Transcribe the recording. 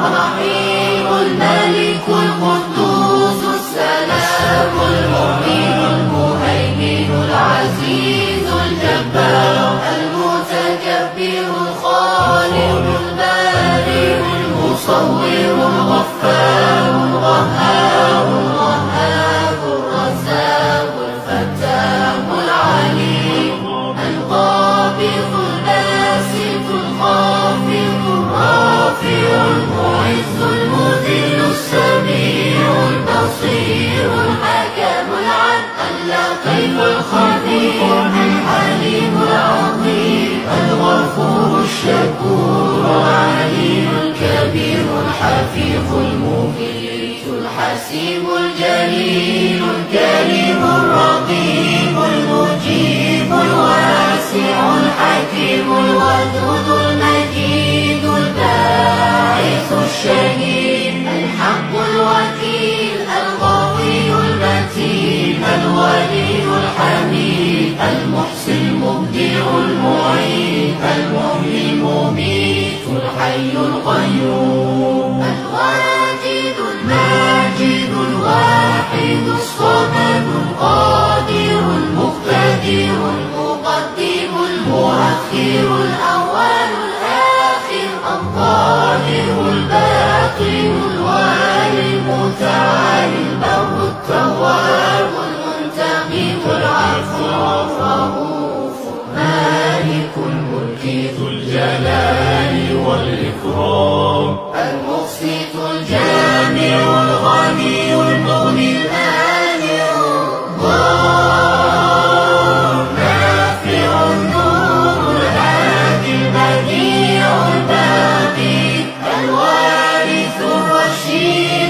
الرحيم الملك القدوس السلام المؤمن المهيمن العزيز الجبار المتكبر الخالق البارئ المصور الغفار القهار الوهاب الرزاق الفتاح العليم القابض الباسط الخافض الرافع المعز المذل السميع البصير الحكم العدل اللطيف الخبير الحليم العظيم الغفور الشكور العليم الكبير الحفيظ المميت الحسيب الجليل الكريم الرقيب المجيب الواسع الحكيم الودود المجيد الباعث الشهيد الحق الوكيل القوي المتين الولي الحميد المحسن المبدع المعيد المحيي المميت الحي القيوم الواجد الماجد الواحد الصمد القادر المقتدر المقدم المؤخر الأول الآخر الظاهر الباطن الوالي المتعالي البر التواب المنتقم العفو الرؤوف مالك الملك ذو الجلال والإكرام المقسط الجامع الغني المغني المانع الضار نافع النور الهادي البديع الباقي الوارث الرشيد